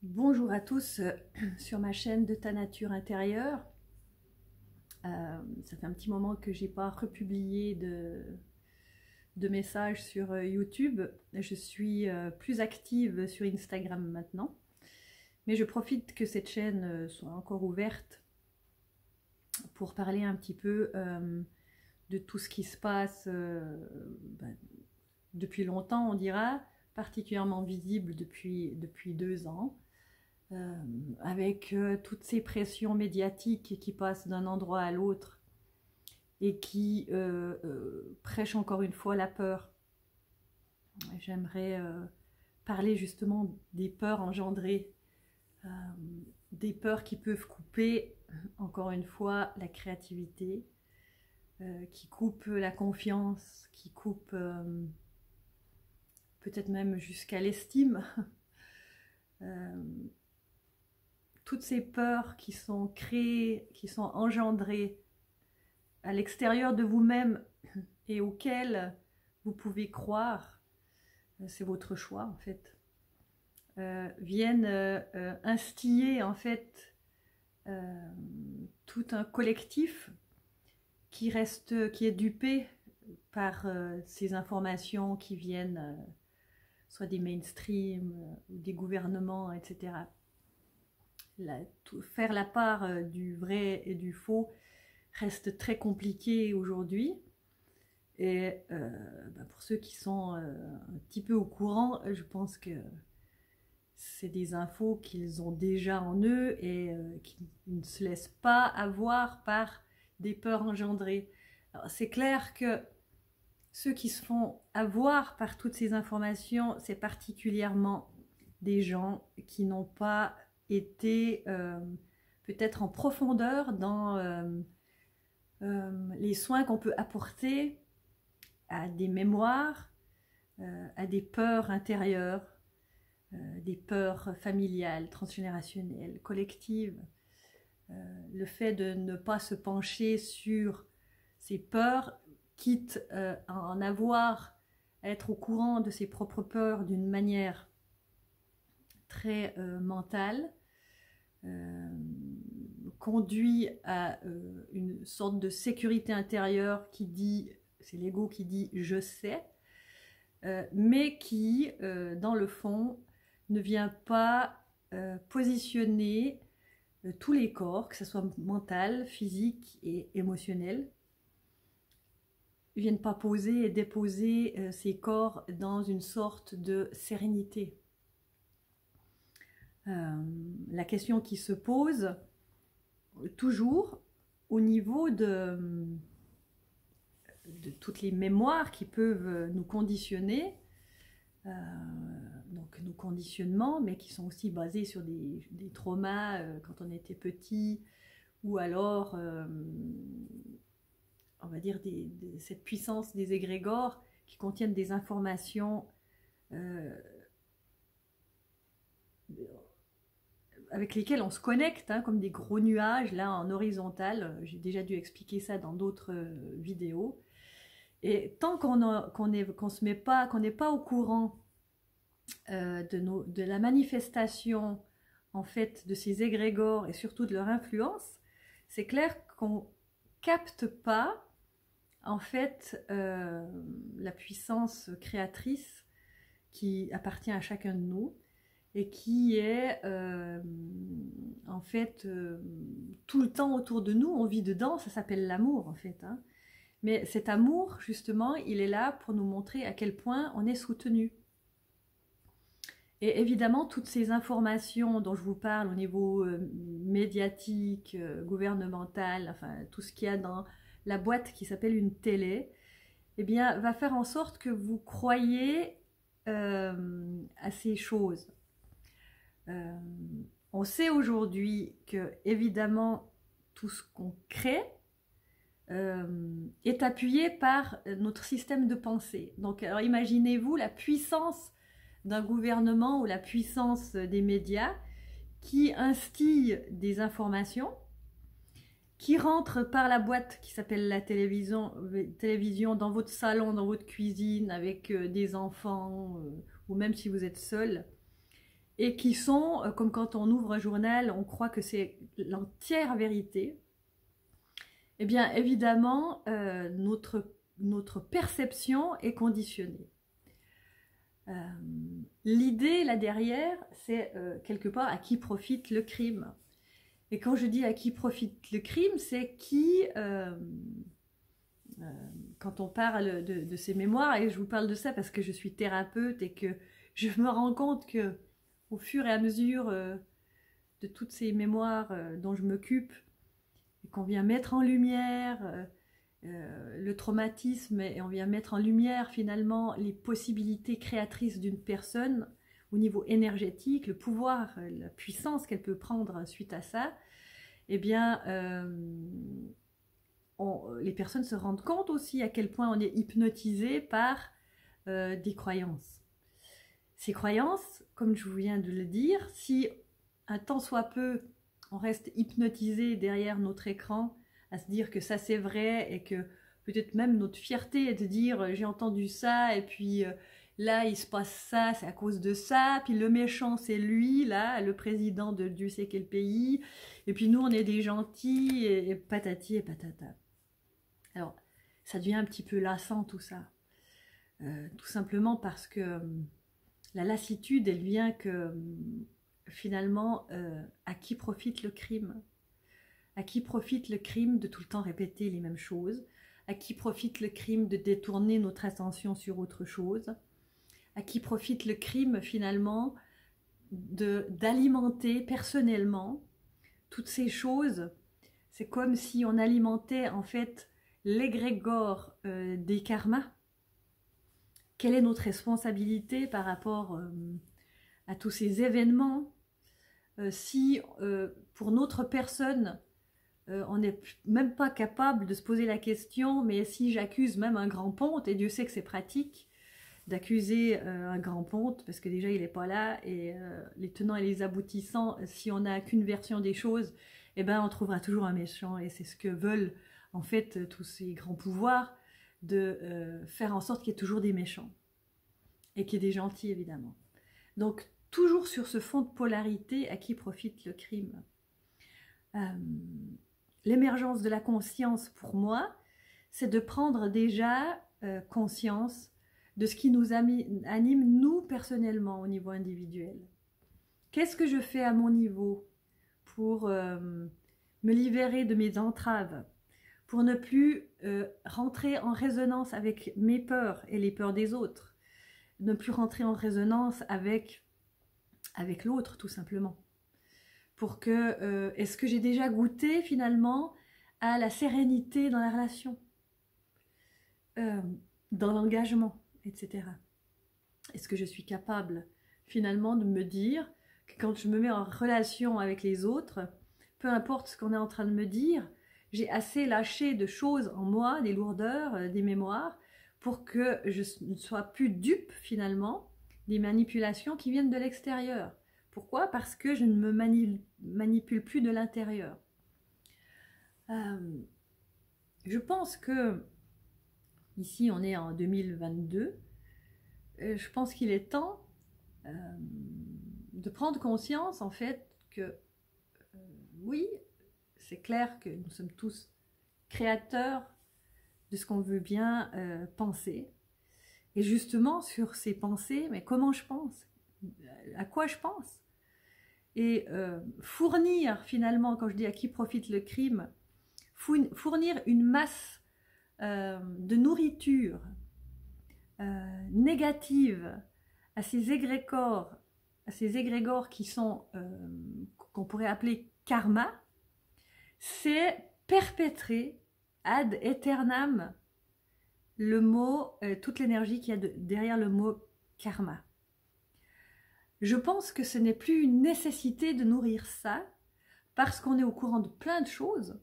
Bonjour à tous sur ma chaîne de Ta Nature Intérieure. Ça fait un petit moment que j'ai pas republié de messages sur YouTube. Je suis plus active sur Instagram maintenant. Mais je profite que cette chaîne soit encore ouverte pour parler un petit peu de tout ce qui se passe depuis longtemps, on dira, particulièrement visible depuis 2 ans. Avec toutes ces pressions médiatiques qui passent d'un endroit à l'autre et qui prêchent encore une fois la peur. J'aimerais parler justement des peurs engendrées, des peurs qui peuvent couper, encore une fois, la créativité, qui coupent la confiance, qui coupent peut-être même jusqu'à l'estime. Toutes ces peurs qui sont créées, qui sont engendrées à l'extérieur de vous-même et auxquelles vous pouvez croire, c'est votre choix en fait, viennent instiller en fait tout un collectif qui est dupé par ces informations qui viennent soit des mainstream ou des gouvernements, etc. Faire la part du vrai et du faux reste très compliqué aujourd'hui. Et pour ceux qui sont un petit peu au courant, je pense que c'est des infos qu'ils ont déjà en eux et qui ne se laissent pas avoir par des peurs engendrées. C'est clair que ceux qui se font avoir par toutes ces informations, c'est particulièrement des gens qui n'ont pas été peut-être en profondeur dans les soins qu'on peut apporter à des mémoires, à des peurs intérieures, des peurs familiales, transgénérationnelles, collectives. Le fait de ne pas se pencher sur ces peurs, quitte à en avoir, à être au courant de ses propres peurs d'une manière très mentale, conduit à une sorte de sécurité intérieure qui dit, c'est l'ego qui dit je sais, mais qui dans le fond ne vient pas positionner tous les corps, que ce soit mental, physique et émotionnel. Ils ne viennent pas poser et déposer ces corps dans une sorte de sérénité. La question qui se pose toujours au niveau de toutes les mémoires qui peuvent nous conditionner, donc nos conditionnements, mais qui sont aussi basés sur des traumas quand on était petit, ou alors on va dire cette puissance des égrégores qui contiennent des informations avec lesquels on se connecte, hein, comme des gros nuages là en horizontal. J'ai déjà dû expliquer ça dans d'autres vidéos. Et tant qu'on se met pas, qu'on n'est pas au courant de la manifestation en fait de ces égrégores et surtout de leur influence, c'est clair qu'on capte pas en fait la puissance créatrice qui appartient à chacun de nous et qui est en fait tout le temps autour de nous, on vit dedans, ça s'appelle l'amour en fait, hein. Mais cet amour justement, il est là pour nous montrer à quel point on est soutenu. Et évidemment, toutes ces informations dont je vous parle au niveau médiatique, gouvernemental, enfin tout ce qu'il y a dans la boîte qui s'appelle une télé, eh bien, va faire en sorte que vous croyez à ces choses. On sait aujourd'hui que, évidemment, tout ce qu'on crée est appuyé par notre système de pensée. Donc, alors imaginez-vous la puissance d'un gouvernement ou la puissance des médias qui instille des informations, qui rentrent par la boîte qui s'appelle la télévision dans votre salon, dans votre cuisine, avec des enfants, ou même si vous êtes seul, et qui sont, comme quand on ouvre un journal, on croit que c'est l'entière vérité. Eh bien, évidemment, notre perception est conditionnée. L'idée, là derrière, c'est quelque part à qui profite le crime. Et quand je dis à qui profite le crime, c'est qui, quand on parle de ces mémoires, et je vous parle de ça parce que je suis thérapeute et que je me rends compte que au fur et à mesure de toutes ces mémoires dont je m'occupe, et qu'on vient mettre en lumière le traumatisme, et on vient mettre en lumière finalement les possibilités créatrices d'une personne au niveau énergétique, le pouvoir, la puissance qu'elle peut prendre suite à ça, eh bien, les personnes se rendent compte aussi à quel point on est hypnotisé par des croyances. Ces croyances, comme je viens de le dire, si un tant soit peu on reste hypnotisé derrière notre écran à se dire que ça c'est vrai et que peut-être même notre fierté est de dire j'ai entendu ça et puis là il se passe ça, c'est à cause de ça, puis le méchant c'est lui, là, le président de Dieu sait quel pays, et puis nous on est des gentils et patati et patata. Alors ça devient un petit peu lassant tout ça, tout simplement parce que la lassitude elle vient que finalement, à qui profite le crime? À qui profite le crime de tout le temps répéter les mêmes choses? À qui profite le crime de détourner notre attention sur autre chose? À qui profite le crime finalement d'alimenter personnellement toutes ces choses? C'est comme si on alimentait en fait l'égrégore des karmas. Quelle est notre responsabilité par rapport à tous ces événements? Si pour notre personne, on n'est même pas capable de se poser la question, mais si j'accuse même un grand ponte, et Dieu sait que c'est pratique d'accuser un grand ponte, parce que déjà il n'est pas là, et les tenants et les aboutissants, si on n'a qu'une version des choses, eh ben, on trouvera toujours un méchant, et c'est ce que veulent en fait tous ces grands pouvoirs, de faire en sorte qu'il y ait toujours des méchants, et qu'il y ait des gentils évidemment. Donc toujours sur ce fond de polarité, à qui profite le crime? L'émergence de la conscience, pour moi, c'est de prendre déjà conscience de ce qui nous anime, nous, personnellement, au niveau individuel. Qu'est-ce que je fais à mon niveau pour me libérer de mes entraves, pour ne plus rentrer en résonance avec mes peurs et les peurs des autres, ne plus rentrer en résonance avec l'autre tout simplement, pour que est-ce que j'ai déjà goûté finalement à la sérénité dans la relation, dans l'engagement, etc. Est-ce que je suis capable finalement de me dire que quand je me mets en relation avec les autres, peu importe ce qu'on est en train de me dire, j'ai assez lâché de choses en moi, des lourdeurs, des mémoires, pour que je ne sois plus dupe finalement des manipulations qui viennent de l'extérieur. Pourquoi? Parce que je ne me manipule plus de l'intérieur. Je pense que, ici on est en 2022, je pense qu'il est temps de prendre conscience en fait que, oui, c'est clair que nous sommes tous créateurs de ce qu'on veut bien penser. Et justement, sur ces pensées, mais comment je pense? À quoi je pense? Et fournir finalement, quand je dis à qui profite le crime, fournir une masse de nourriture négative à ces égrégores qui sont, qu'on pourrait appeler karma, c'est perpétrer ad aeternam le mot, toute l'énergie qu'il y a derrière le mot karma. Je pense que ce n'est plus une nécessité de nourrir ça, parce qu'on est au courant de plein de choses.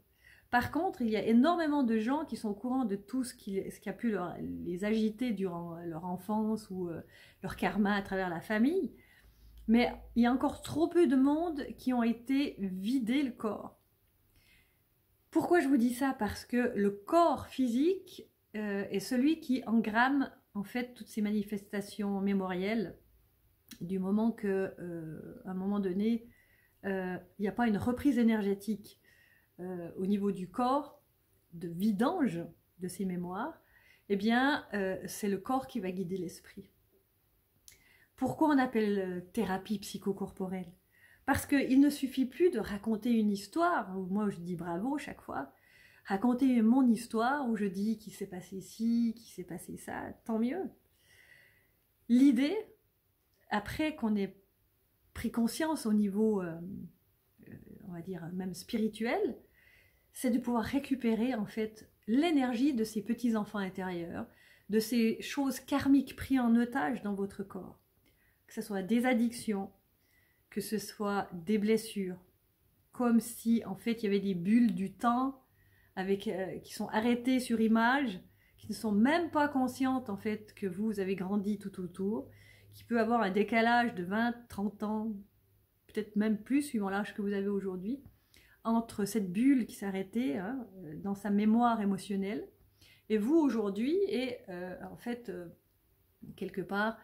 Par contre, il y a énormément de gens qui sont au courant de tout ce qui a pu les agiter durant leur enfance ou leur karma à travers la famille. Mais il y a encore trop peu de monde qui ont été vidés le corps. Pourquoi je vous dis ça? Parce que le corps physique est celui qui engramme en fait toutes ces manifestations mémorielles du moment que, à un moment donné, il n'y a pas une reprise énergétique au niveau du corps, de vidange de ces mémoires, eh bien, c'est le corps qui va guider l'esprit. Pourquoi on appelle thérapie psychocorporelle? Parce qu'il ne suffit plus de raconter une histoire, où moi je dis bravo chaque fois, raconter mon histoire, où je dis qu'il s'est passé ci, qu'il s'est passé ça, tant mieux. L'idée, après qu'on ait pris conscience au niveau, on va dire même spirituel, c'est de pouvoir récupérer en fait l'énergie de ces petits enfants intérieurs, de ces choses karmiques prises en otage dans votre corps. Que ce soit des addictions, que ce soit des blessures, comme si en fait il y avait des bulles du temps avec, qui sont arrêtées sur image, qui ne sont même pas conscientes en fait que vous avez grandi tout autour, qui peut avoir un décalage de 20, 30 ans, peut-être même plus suivant l'âge que vous avez aujourd'hui, entre cette bulle qui s'est arrêtée hein, dans sa mémoire émotionnelle et vous aujourd'hui, et en fait quelque part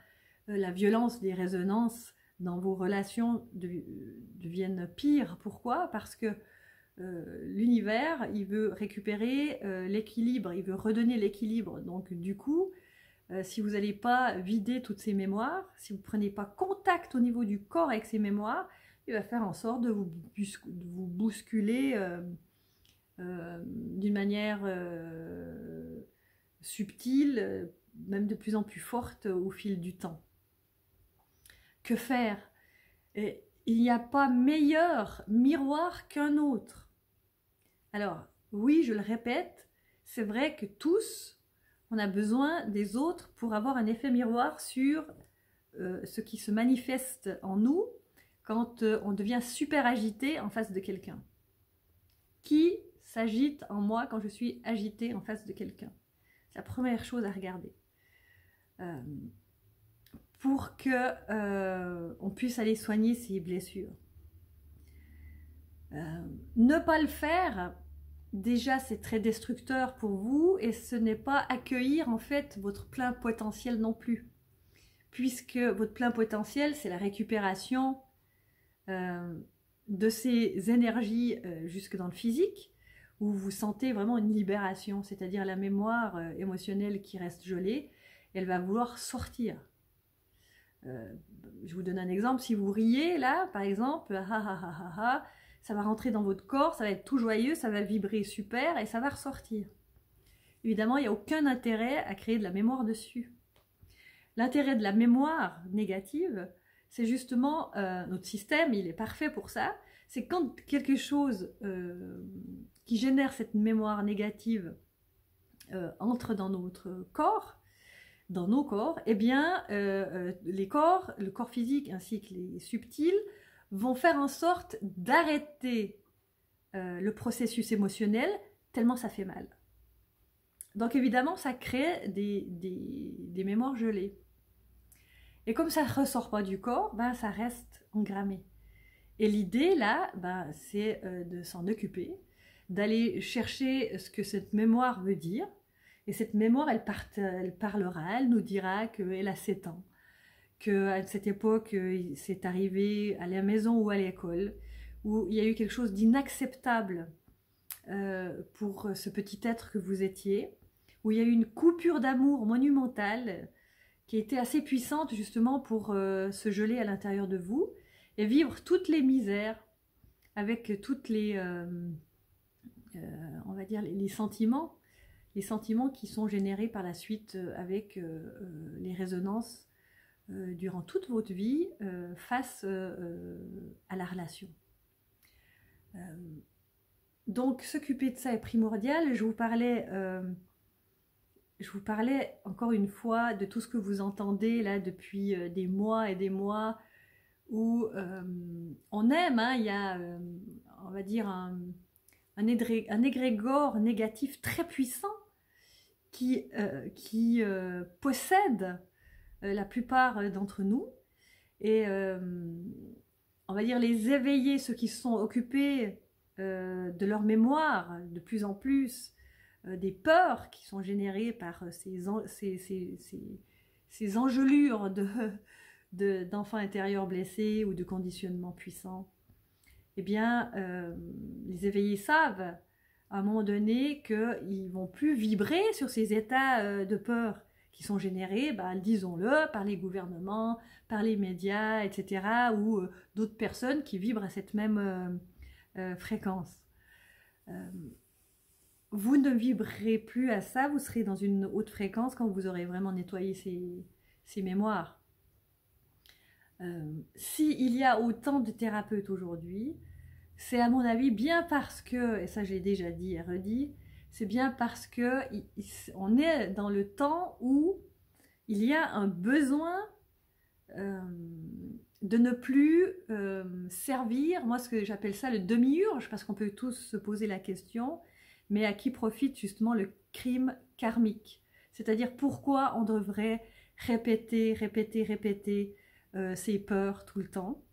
la violence des résonances dans vos relations deviennent pires. Pourquoi? Parce que l'univers, il veut récupérer l'équilibre, il veut redonner l'équilibre. Donc du coup, si vous n'allez pas vider toutes ces mémoires, si vous ne prenez pas contact au niveau du corps avec ces mémoires, il va faire en sorte de vous bousculer d'une manière subtile, même de plus en plus forte au fil du temps. Que faire? Et il n'y a pas meilleur miroir qu'un autre. Alors, oui, je le répète, c'est vrai que tous, on a besoin des autres pour avoir un effet miroir sur ce qui se manifeste en nous quand on devient super agité en face de quelqu'un. Qui s'agite en moi quand je suis agité en face de quelqu'un? C'est la première chose à regarder. Pour que on puisse aller soigner ses blessures. Ne pas le faire, déjà c'est très destructeur pour vous et ce n'est pas accueillir en fait votre plein potentiel non plus. Puisque votre plein potentiel, c'est la récupération de ces énergies jusque dans le physique, où vous sentez vraiment une libération, c'est-à-dire la mémoire émotionnelle qui reste gelée, elle va vouloir sortir. Je vous donne un exemple, si vous riez là, par exemple, ça va rentrer dans votre corps, ça va être tout joyeux, ça va vibrer super et ça va ressortir. Évidemment, il n'y a aucun intérêt à créer de la mémoire dessus. L'intérêt de la mémoire négative, c'est justement, notre système, il est parfait pour ça, c'est quand quelque chose qui génère cette mémoire négative entre dans notre corps, dans nos corps, eh bien, le corps physique ainsi que les subtils, vont faire en sorte d'arrêter le processus émotionnel tellement ça fait mal. Donc évidemment, ça crée des mémoires gelées. Et comme ça ne ressort pas du corps, ben, ça reste engrammé. Et l'idée là, ben, c'est de s'en occuper, d'aller chercher ce que cette mémoire veut dire. Et cette mémoire, elle parlera, elle nous dira qu'elle a 7 ans, qu'à cette époque, c'est arrivé à la maison ou à l'école, où il y a eu quelque chose d'inacceptable pour ce petit être que vous étiez, où il y a eu une coupure d'amour monumentale qui était assez puissante justement pour se geler à l'intérieur de vous et vivre toutes les misères avec toutes les, on va dire, les sentiments qui sont générés par la suite avec les résonances durant toute votre vie face à la relation. Donc s'occuper de ça est primordial. Je vous parlais encore une fois de tout ce que vous entendez là depuis des mois et des mois où on aime, hein, il y a on va dire un égrégore négatif très puissant qui possède la plupart d'entre nous et on va dire les éveillés, ceux qui se sont occupés de leur mémoire de plus en plus, des peurs qui sont générées par ces engelures d'enfants intérieurs blessés ou de conditionnement puissant, eh bien, les éveillés savent à un moment donné qu'ils ne vont plus vibrer sur ces états de peur qui sont générés, disons-le, par les gouvernements, par les médias, etc., ou d'autres personnes qui vibrent à cette même fréquence. Vous ne vibrerez plus à ça, vous serez dans une haute fréquence quand vous aurez vraiment nettoyé ces mémoires. S'il y a autant de thérapeutes aujourd'hui, c'est à mon avis bien parce que, et ça j'ai déjà dit et redit, c'est bien parce que on est dans le temps où il y a un besoin de ne plus servir, moi ce que j'appelle ça le demi-urge, parce qu'on peut tous se poser la question, mais à qui profite justement le crime karmique? C'est-à-dire pourquoi on devrait répéter ces peurs tout le temps?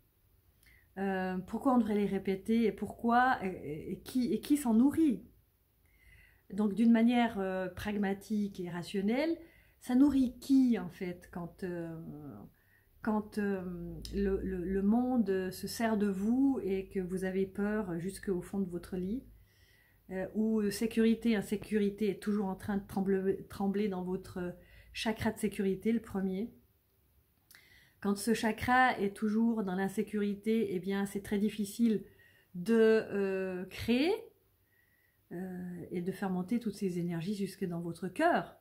Pourquoi on devrait les répéter et pourquoi et qui s'en nourrit? Donc d'une manière pragmatique et rationnelle, ça nourrit qui en fait quand le monde se sert de vous et que vous avez peur jusqu'au fond de votre lit, où sécurité, insécurité est toujours en train de trembler dans votre chakra de sécurité, le premier. Quand ce chakra est toujours dans l'insécurité, eh bien c'est très difficile de créer et de faire monter toutes ces énergies jusque dans votre cœur,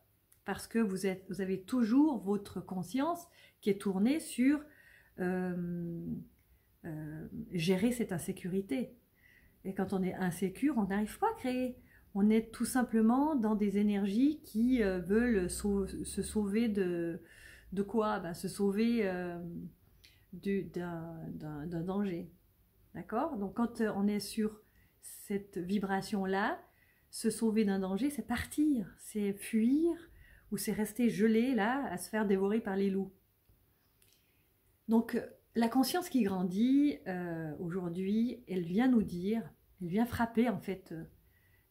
parce que vous avez toujours votre conscience qui est tournée sur gérer cette insécurité. Et quand on est insécure, on n'arrive pas à créer. On est tout simplement dans des énergies qui veulent se sauver de quoi? Se sauver d'un danger. D'accord? Donc quand on est sur cette vibration-là, se sauver d'un danger, c'est partir, c'est fuir, ou c'est rester gelé là, à se faire dévorer par les loups. Donc la conscience qui grandit aujourd'hui, elle vient nous dire, elle vient frapper en fait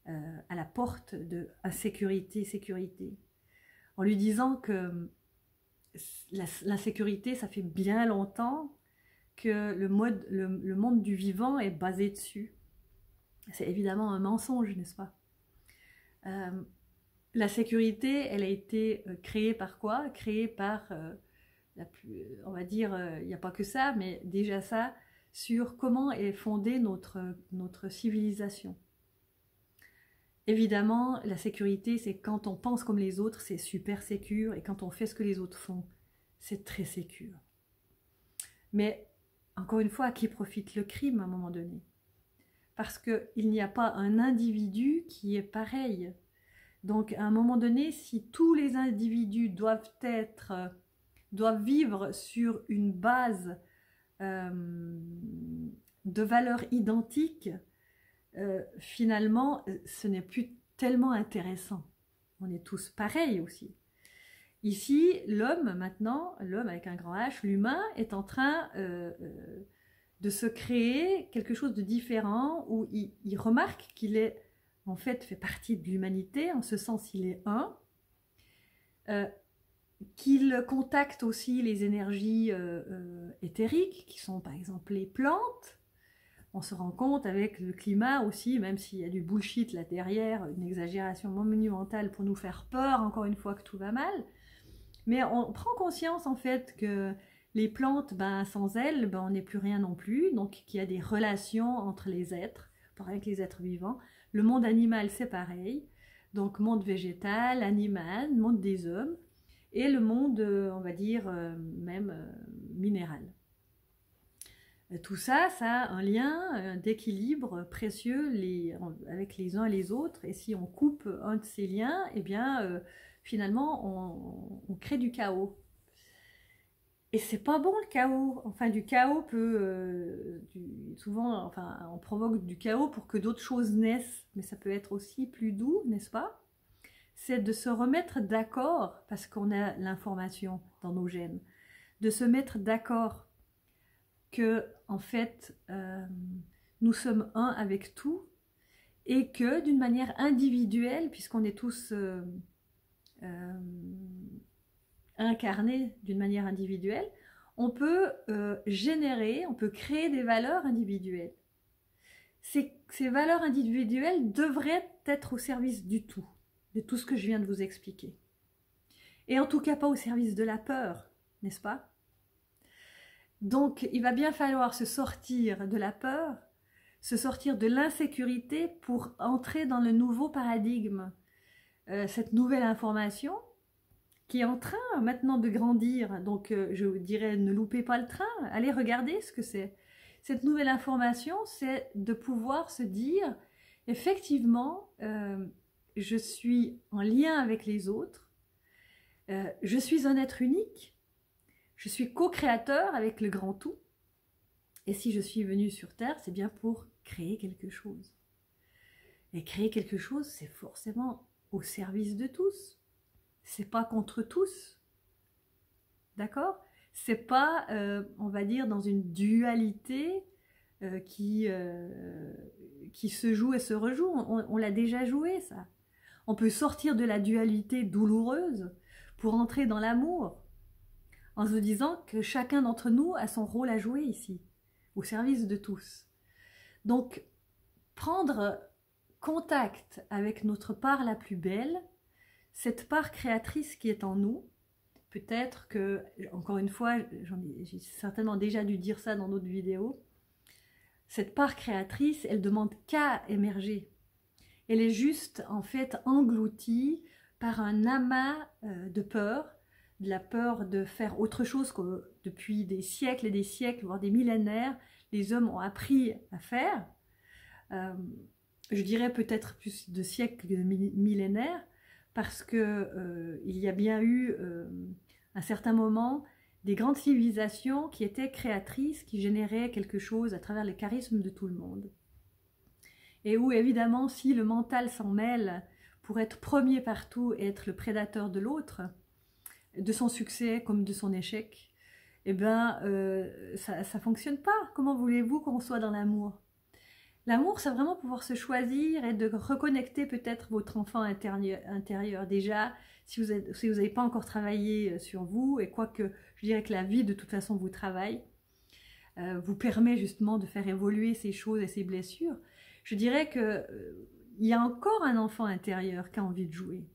à la porte de insécurité, sécurité, en lui disant que l'insécurité, ça fait bien longtemps que le monde du vivant est basé dessus. C'est évidemment un mensonge, n'est-ce pas? La sécurité, elle a été créée par quoi? Créée par, on va dire, il n'y a pas que ça, mais déjà ça, sur comment est fondée notre civilisation. Évidemment, la sécurité, c'est quand on pense comme les autres, c'est super sécure, et quand on fait ce que les autres font, c'est très sécure. Mais, encore une fois, à qui profite le crime à un moment donné? Parce qu'il n'y a pas un individu qui est pareil. Donc, à un moment donné, si tous les individus doivent vivre sur une base de valeurs identiques, finalement, ce n'est plus tellement intéressant. On est tous pareils aussi. Ici, l'homme, maintenant, l'homme avec un grand H, l'humain, est en train de se créer quelque chose de différent, où il remarque qu'il est, en fait, fait partie de l'humanité, en ce sens, il est un, qu'il contacte aussi les énergies éthériques, qui sont par exemple les plantes. On se rend compte avec le climat aussi, même s'il y a du bullshit là derrière, une exagération monumentale pour nous faire peur, encore une fois, que tout va mal. Mais on prend conscience en fait que les plantes, sans elles, on n'est plus rien non plus. Donc qu'il y a des relations entre les êtres, pareil que les êtres vivants. Le monde animal, c'est pareil. Donc monde végétal, animal, monde des hommes. Et le monde, on va dire, même minéral. Tout ça, ça a un lien d'équilibre précieux avec les uns et les autres. Et si on coupe un de ces liens, eh bien, finalement, on crée du chaos. Et c'est pas bon le chaos. Enfin, du chaos peut... souvent, enfin, on provoque du chaos pour que d'autres choses naissent. Mais ça peut être aussi plus doux, n'est-ce pas? C'est de se remettre d'accord, parce qu'on a l'information dans nos gènes, de se mettre d'accord que, en fait, nous sommes un avec tout, et que d'une manière individuelle, puisqu'on est tous incarnés d'une manière individuelle, on peut générer, on peut créer des valeurs individuelles. Ces valeurs individuelles devraient être au service du tout, de tout ce que je viens de vous expliquer. Et en tout cas pas au service de la peur, n'est-ce pas? Donc il va bien falloir se sortir de la peur, se sortir de l'insécurité pour entrer dans le nouveau paradigme. Cette nouvelle information qui est en train maintenant de grandir, donc je vous dirais ne loupez pas le train, allez regarder ce que c'est. Cette nouvelle information, c'est de pouvoir se dire, effectivement, je suis en lien avec les autres, je suis un être unique, je suis co-créateur avec le grand tout, et si je suis venu sur Terre, c'est bien pour créer quelque chose. Et créer quelque chose, c'est forcément au service de tous. C'est pas contre tous. D'accord? C'est pas, on va dire, dans une dualité qui se joue et se rejoue. On l'a déjà joué, ça. On peut sortir de la dualité douloureuse pour entrer dans l'amour, en se disant que chacun d'entre nous a son rôle à jouer ici, au service de tous. Donc, prendre contact avec notre part la plus belle, cette part créatrice qui est en nous, peut-être que, encore une fois, j'ai certainement déjà dû dire ça dans d'autres vidéos, cette part créatrice, elle demande qu'à émerger. Elle est juste, en fait, engloutie par un amas de peur, de la peur de faire autre chose que depuis des siècles et des siècles, voire des millénaires, les hommes ont appris à faire. Je dirais peut-être plus de siècles que de millénaires, parce que il y a bien eu à un certain moment des grandes civilisations qui étaient créatrices, qui généraient quelque chose à travers le charisme de tout le monde. Et où évidemment, si le mental s'en mêle pour être premier partout et être le prédateur de l'autre, de son succès comme de son échec, eh bien ça ne fonctionne pas. Comment voulez-vous qu'on soit dans l'amour? L'amour, c'est vraiment pouvoir se choisir et de reconnecter peut-être votre enfant intérieur. Déjà, si vous n'avez pas encore travaillé sur vous, et quoique je dirais que la vie de toute façon vous travaille, vous permet justement de faire évoluer ces choses et ces blessures, je dirais qu'il y a encore un enfant intérieur qui a envie de jouer.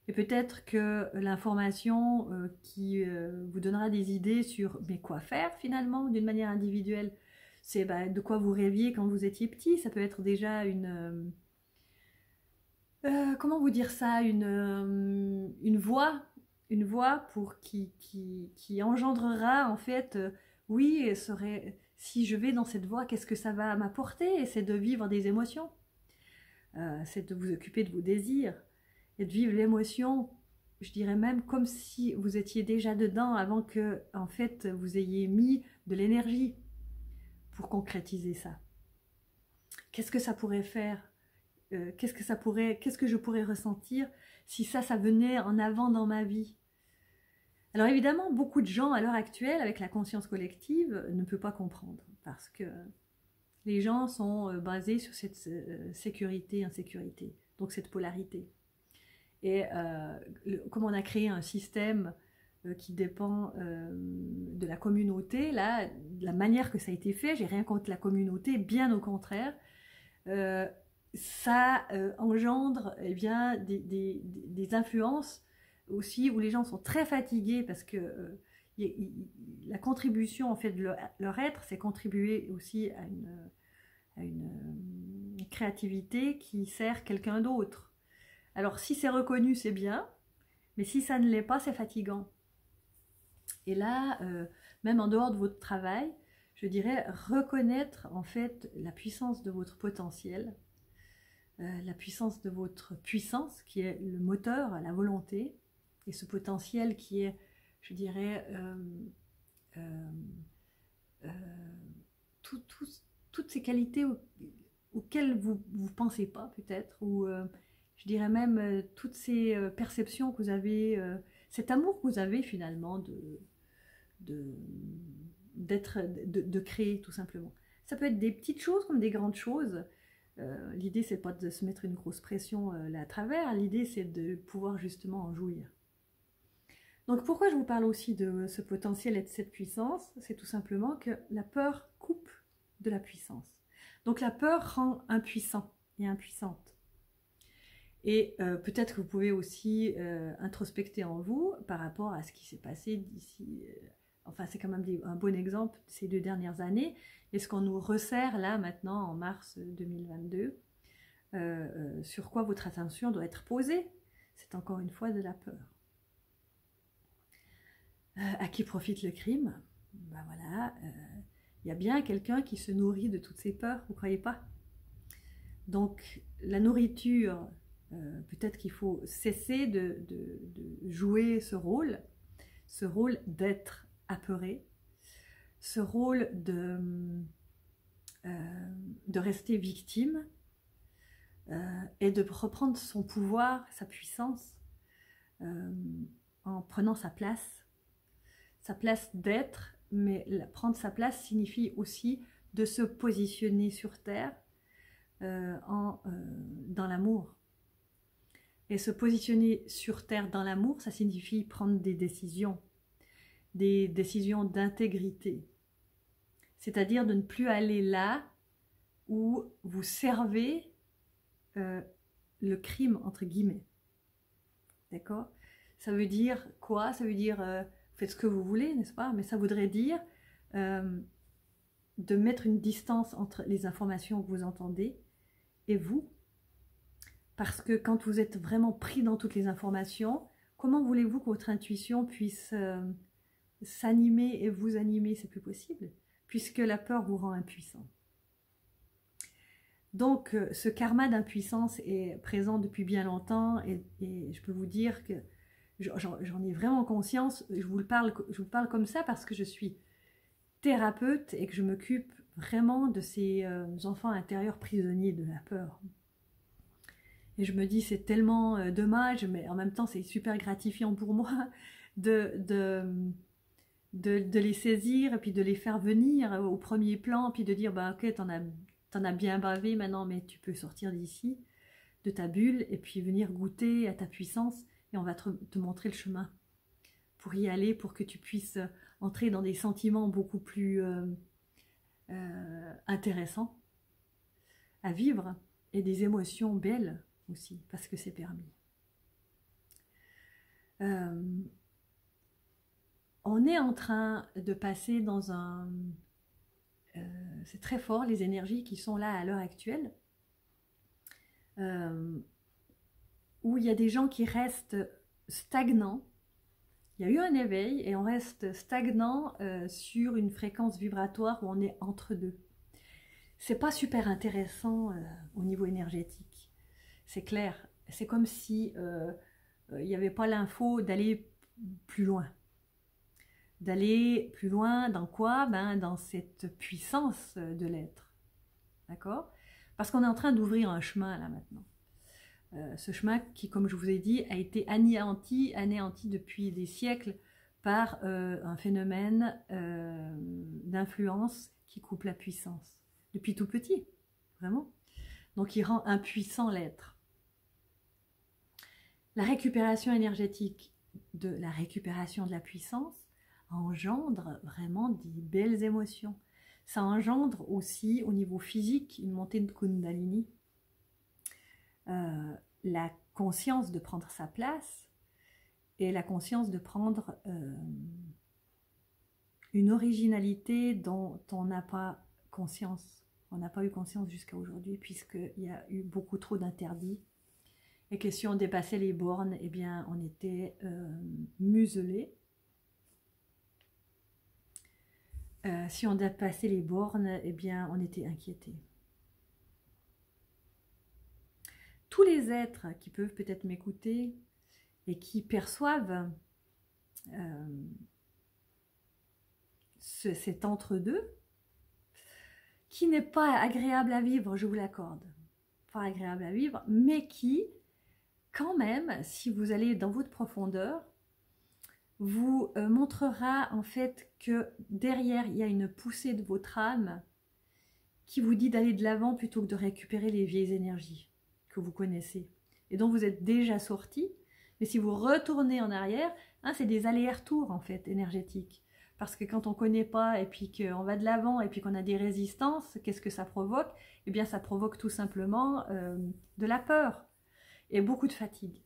Et peut-être que l'information qui vous donnera des idées sur mais quoi faire finalement d'une manière individuelle, c'est de quoi vous rêviez quand vous étiez petit. Ça peut être déjà une... comment vous dire ça? Une voie pour qui engendrera en fait... oui, si je vais dans cette voie, qu'est-ce que ça va m'apporter? C'est de vivre des émotions. C'est de vous occuper de vos désirs. Et de vivre l'émotion, je dirais même comme si vous étiez déjà dedans avant que, en fait, vous ayez mis de l'énergie pour concrétiser ça. Qu'est-ce que ça pourrait faire? Qu'est-ce que je pourrais ressentir si ça venait en avant dans ma vie? Alors évidemment, beaucoup de gens à l'heure actuelle, avec la conscience collective, ne peuvent pas comprendre parce que les gens sont basés sur cette sécurité-insécurité, donc cette polarité. Et comme on a créé un système qui dépend de la communauté, là, de la manière que ça a été fait, j'ai rien contre la communauté, bien au contraire, ça engendre eh bien, des influences aussi où les gens sont très fatigués parce que la contribution en fait de leur être, c'est contribuer aussi à une créativité qui sert quelqu'un d'autre. Alors si c'est reconnu, c'est bien, mais si ça ne l'est pas, c'est fatigant. Et là, même en dehors de votre travail, je dirais reconnaître en fait la puissance de votre potentiel, la puissance de votre puissance qui est le moteur, la volonté, et ce potentiel qui est, je dirais, toutes ces qualités auxquelles vous ne pensez pas peut-être, ou je dirais même toutes ces perceptions que vous avez, cet amour que vous avez finalement de créer tout simplement. Ça peut être des petites choses comme des grandes choses. L'idée c'est pas de se mettre une grosse pression là à travers, l'idée c'est de pouvoir justement en jouir. Donc pourquoi je vous parle aussi de ce potentiel et de cette puissance? C'est tout simplement que la peur coupe de la puissance. Donc la peur rend impuissant et impuissante. Et peut-être que vous pouvez aussi introspecter en vous par rapport à ce qui s'est passé d'ici, enfin c'est quand même un bon exemple ces 2 dernières années, et ce qu'on nous resserre là maintenant en mars 2022, sur quoi votre attention doit être posée. C'est encore une fois de la peur. À qui profite le crime? Ben voilà, y a bien quelqu'un qui se nourrit de toutes ces peurs, vous ne croyez pas? Donc la nourriture, peut-être qu'il faut cesser de jouer ce rôle d'être apeuré, ce rôle de rester victime, et de reprendre son pouvoir, sa puissance, en prenant sa place d'être. Mais prendre sa place signifie aussi de se positionner sur terre, dans l'amour. Et se positionner sur terre dans l'amour, ça signifie prendre des décisions d'intégrité. C'est-à-dire de ne plus aller là où vous servez le crime, entre guillemets. D'accord? Ça veut dire quoi? Ça veut dire faites ce que vous voulez, n'est-ce pas? Mais ça voudrait dire de mettre une distance entre les informations que vous entendez et vous. Parce que quand vous êtes vraiment pris dans toutes les informations, comment voulez-vous que votre intuition puisse s'animer et vous animer? C'est plus possible, puisque la peur vous rend impuissant. Donc, ce karma d'impuissance est présent depuis bien longtemps, et je peux vous dire que j'en ai vraiment conscience. Je vous parle comme ça parce que je suis thérapeute et que je m'occupe vraiment de ces enfants intérieurs prisonniers de la peur. Et je me dis, c'est tellement dommage, mais en même temps, c'est super gratifiant pour moi de les saisir et puis de les faire venir au premier plan, puis de dire, bah ok, t'en as bien bavé maintenant, mais tu peux sortir d'ici, de ta bulle, et puis venir goûter à ta puissance, et on va te montrer le chemin pour y aller, pour que tu puisses entrer dans des sentiments beaucoup plus intéressants à vivre, et des émotions belles aussi, parce que c'est permis. On est en train de passer dans un... c'est très fort, les énergies qui sont là à l'heure actuelle, où il y a des gens qui restent stagnants. Il y a eu un éveil et on reste stagnant sur une fréquence vibratoire où on est entre deux. C'est pas super intéressant au niveau énergétique. C'est clair. C'est comme si il n'y avait pas l'info d'aller plus loin. D'aller plus loin dans quoi? Ben, dans cette puissance de l'être. D'accord? Parce qu'on est en train d'ouvrir un chemin là maintenant. Ce chemin qui, comme je vous ai dit, a été anéanti depuis des siècles par un phénomène d'influence qui coupe la puissance. Depuis tout petit, vraiment. Donc il rend impuissant l'être. La récupération énergétique de la récupération de la puissance engendre vraiment des belles émotions. Ça engendre aussi au niveau physique une montée de Kundalini. La conscience de prendre sa place et la conscience de prendre une originalité dont on n'a pas conscience. On n'a pas eu conscience jusqu'à aujourd'hui, puisqu'il y a eu beaucoup trop d'interdits. Et que si on dépassait les bornes, eh bien, on était muselé. Si on dépassait les bornes, eh bien, on était inquiété. Tous les êtres qui peuvent peut-être m'écouter et qui perçoivent cet entre-deux, qui n'est pas agréable à vivre, je vous l'accorde, pas agréable à vivre, mais qui, quand même, si vous allez dans votre profondeur, vous montrera en fait que derrière, il y a une poussée de votre âme qui vous dit d'aller de l'avant plutôt que de récupérer les vieilles énergies que vous connaissez et dont vous êtes déjà sorti, Mais si vous retournez en arrière, hein, c'est des allers-retours en fait énergétiques. Parce que quand on ne connaît pas et puis qu'on va de l'avant et puis qu'on a des résistances, qu'est-ce que ça provoque? Eh bien, ça provoque tout simplement de la peur et beaucoup de fatigue.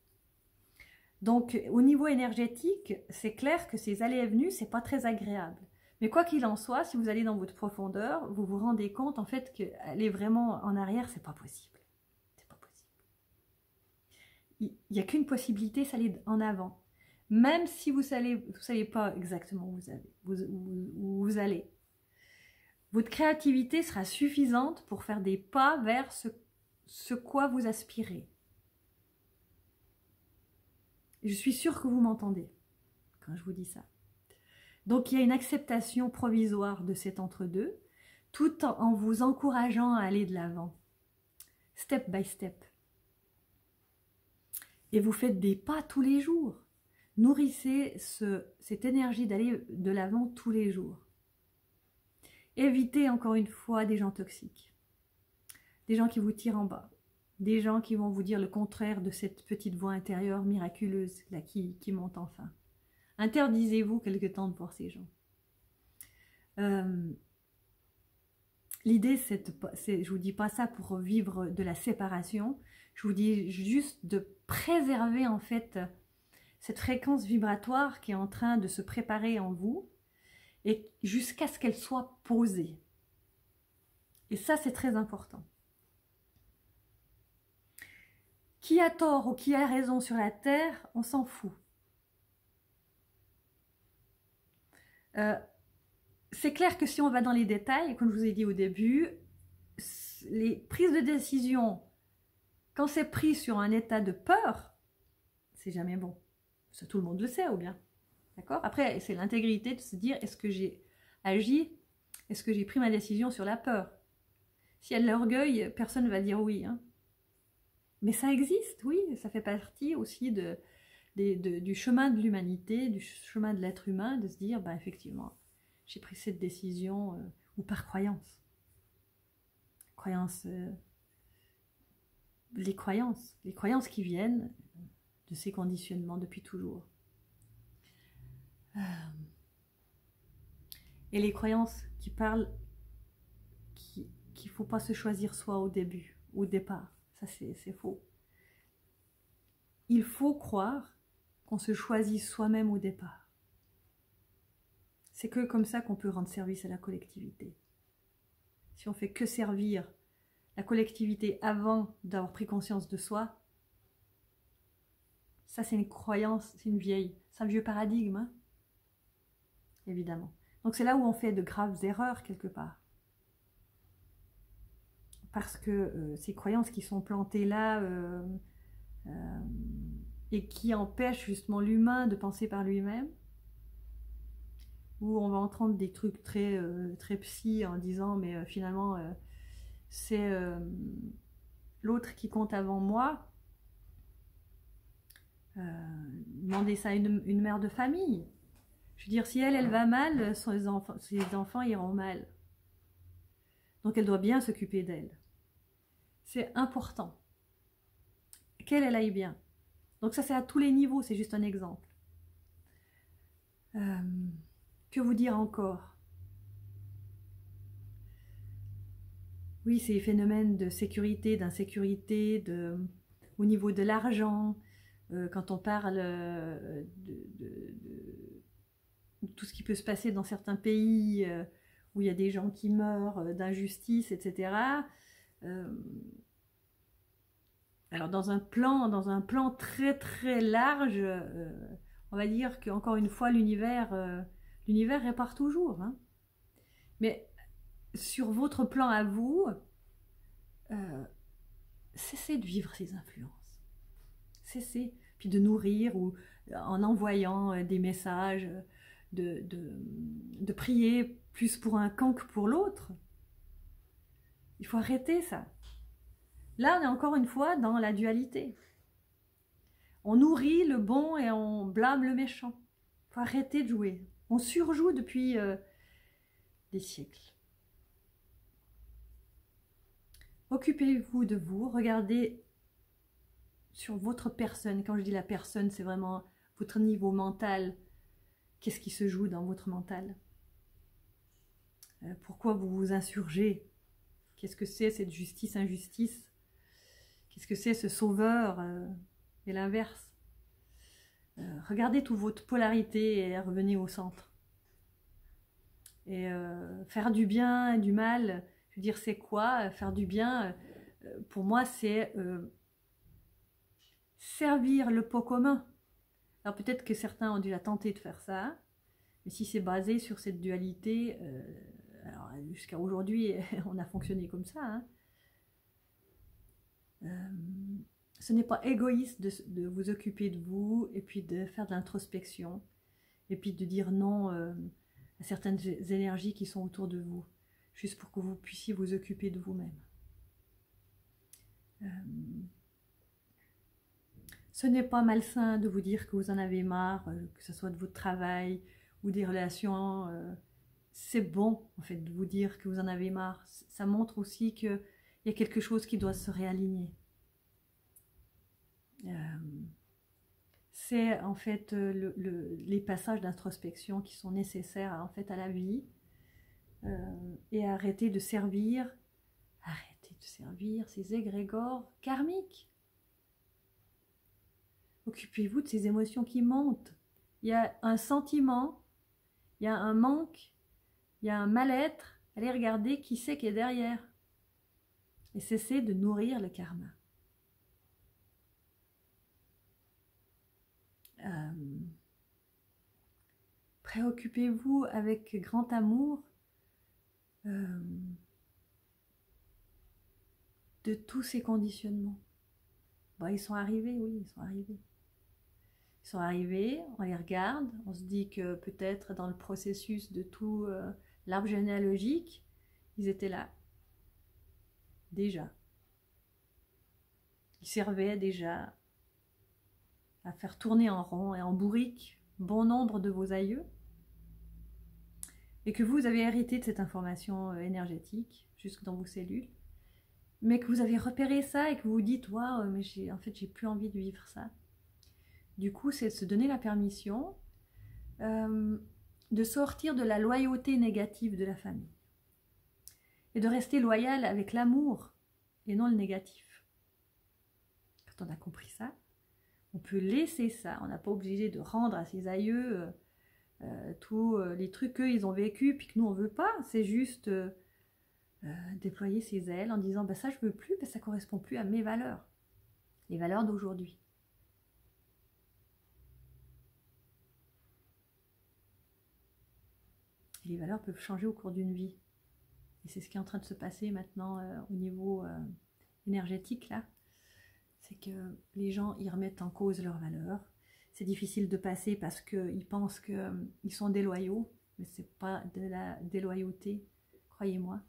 Donc, au niveau énergétique, c'est clair que ces allées et venues, c'est pas très agréable. Mais quoi qu'il en soit, si vous allez dans votre profondeur, vous vous rendez compte en fait qu'aller vraiment en arrière, c'est pas possible. C'est pas possible. Il n'y a qu'une possibilité, c'est aller en avant. Même si vous savez pas exactement où vous allez. Votre créativité sera suffisante pour faire des pas vers ce quoi vous aspirez. Je suis sûre que vous m'entendez quand je vous dis ça. Donc il y a une acceptation provisoire de cet entre-deux, tout en vous encourageant à aller de l'avant, step by step. Et vous faites des pas tous les jours. Nourrissez cette énergie d'aller de l'avant tous les jours. Évitez encore une fois des gens toxiques, des gens qui vous tirent en bas, des gens qui vont vous dire le contraire de cette petite voix intérieure miraculeuse là, qui monte enfin. Interdisez-vous quelque temps de voir ces gens. L'idée, je vous dis pas ça pour vivre de la séparation, je vous dis juste de préserver en fait cette fréquence vibratoire qui est en train de se préparer en vous et jusqu'à ce qu'elle soit posée. Et ça, c'est très important. Qui a tort ou qui a raison sur la Terre, on s'en fout. C'est clair que si on va dans les détails, comme je vous ai dit au début, les prises de décision, quand c'est pris sur un état de peur, c'est jamais bon. Ça, tout le monde le sait, ou bien. D'accord? Après, c'est l'intégrité de se dire, est-ce que j'ai agi? Est-ce que j'ai pris ma décision sur la peur? S'il y a de l'orgueil, personne ne va dire oui. Hein. Mais ça existe, oui. Ça fait partie aussi du chemin de l'humanité, du chemin de l'être humain, de se dire, bah, effectivement, j'ai pris cette décision, ou par croyance. Les croyances qui viennent de ces conditionnements depuis toujours. Et les croyances qui parlent qu'il ne faut pas se choisir soi au début, au départ. Ça, c'est faux. Il faut croire qu'on se choisit soi-même au départ. C'est que comme ça qu'on peut rendre service à la collectivité. Si on fait que servir la collectivité avant d'avoir pris conscience de soi, ça c'est une croyance, c'est un vieux paradigme, hein, évidemment. Donc c'est là où on fait de graves erreurs quelque part. Parce que ces croyances qui sont plantées là et qui empêchent justement l'humain de penser par lui-même, où on va entendre des trucs très psy en disant mais finalement c'est l'autre qui compte avant moi. Demandez ça à une mère de famille. Je veux dire, si elle va mal, ses enfants iront mal. Donc elle doit bien s'occuper d'elle. C'est important. Qu'elle aille bien. Donc ça c'est à tous les niveaux, c'est juste un exemple. Que vous dire encore? Oui, ces phénomènes de sécurité, d'insécurité, au niveau de l'argent, quand on parle de tout ce qui peut se passer dans certains pays où il y a des gens qui meurent d'injustice, etc. Alors dans un plan très très large, on va dire qu'encore une fois l'univers répare toujours. Hein. Mais sur votre plan à vous, cessez de vivre ces influences. Cessez. Puis de nourrir ou en envoyant des messages, de prier plus pour un camp que pour l'autre. Il faut arrêter ça. Là, on est encore une fois dans la dualité. On nourrit le bon et on blâme le méchant. Il faut arrêter de jouer. On surjoue depuis des siècles. Occupez-vous de vous, regardez sur votre personne. Quand je dis la personne, c'est vraiment votre niveau mental. Qu'est-ce qui se joue dans votre mental? Pourquoi vous vous insurgez? Qu'est-ce que c'est cette justice-injustice? Qu'est-ce que c'est ce sauveur et l'inverse? Regardez toute votre polarité et revenez au centre. Et faire du bien et du mal, je veux dire, c'est quoi? Faire du bien, pour moi, c'est servir le pot commun. Alors peut-être que certains ont déjà tenté de faire ça, mais si c'est basé sur cette dualité, alors jusqu'à aujourd'hui, on a fonctionné comme ça. Hein. Ce n'est pas égoïste de vous occuper de vous et puis de faire de l'introspection et puis de dire non à certaines énergies qui sont autour de vous, juste pour que vous puissiez vous occuper de vous-même. Ce n'est pas malsain de vous dire que vous en avez marre, que ce soit de votre travail ou des relations. C'est bon, en fait, de vous dire que vous en avez marre. Ça montre aussi qu'il y a quelque chose qui doit se réaligner. C'est en fait les passages d'introspection qui sont nécessaires en fait à la vie et arrêter de servir ces égrégores karmiques. Occupez-vous de ces émotions qui montent. Il y a un sentiment, il y a un manque, il y a un mal-être. Allez regarder qui c'est qui est derrière. Et cessez de nourrir le karma. Préoccupez-vous avec grand amour de tous ces conditionnements. Bon, ils sont arrivés, oui, ils sont arrivés. Ils sont arrivés, on les regarde, on se dit que peut-être dans le processus de tout l'arbre généalogique, ils étaient là. Déjà. Ils servaient déjà à faire tourner en rond et en bourrique bon nombre de vos aïeux. Et que vous avez hérité de cette information énergétique jusque dans vos cellules. Mais que vous avez repéré ça et que vous vous dites « Waouh, mais en fait, j'ai plus envie de vivre ça. » Du coup, c'est de se donner la permission de sortir de la loyauté négative de la famille. Et de rester loyal avec l'amour et non le négatif. Quand on a compris ça, on peut laisser ça. On n'a pas obligé de rendre à ses aïeux tous les trucs qu'eux, ils ont vécu puis que nous, on ne veut pas. C'est juste déployer ses ailes en disant bah, « ça, je ne veux plus, parce que ça ne correspond plus à mes valeurs. » Les valeurs d'aujourd'hui. Et les valeurs peuvent changer au cours d'une vie. Et c'est ce qui est en train de se passer maintenant au niveau énergétique, là. C'est que les gens, ils remettent en cause leurs valeurs. C'est difficile de passer parce qu'ils pensent qu'ils sont déloyaux, mais ce n'est pas de la déloyauté, croyez-moi.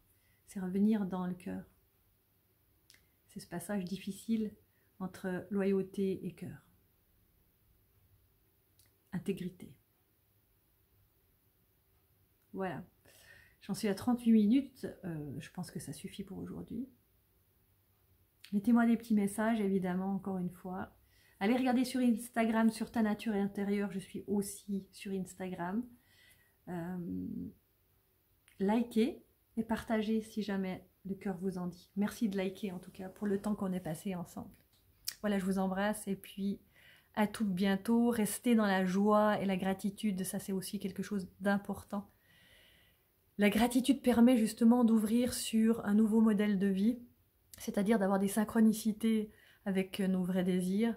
C'est revenir dans le cœur. C'est ce passage difficile entre loyauté et cœur. Intégrité. Voilà. J'en suis à 38 minutes. Je pense que ça suffit pour aujourd'hui. Mettez-moi des petits messages, évidemment, encore une fois. Allez regarder sur Instagram, sur Ta Nature Intérieure. Je suis aussi sur Instagram. Likez et partagez si jamais le cœur vous en dit. Merci de liker, en tout cas, pour le temps qu'on est passé ensemble. Voilà, je vous embrasse et puis à tout bientôt. Restez dans la joie et la gratitude. Ça, c'est aussi quelque chose d'important. La gratitude permet justement d'ouvrir sur un nouveau modèle de vie, c'est-à-dire d'avoir des synchronicités avec nos vrais désirs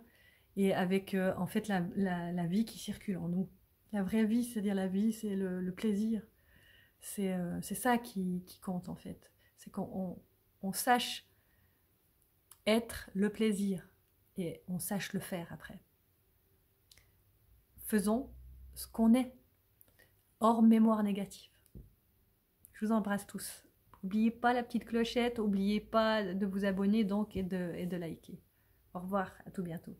et avec en fait la vie qui circule en nous. La vraie vie, c'est-à-dire la vie, c'est le plaisir. C'est ça qui compte en fait. C'est qu'on sache être le plaisir et on sache le faire après. Faisons ce qu'on est, hors mémoire négative. Je vous embrasse tous. N'oubliez pas la petite clochette, n'oubliez pas de vous abonner donc et de liker. Au revoir, à tout bientôt.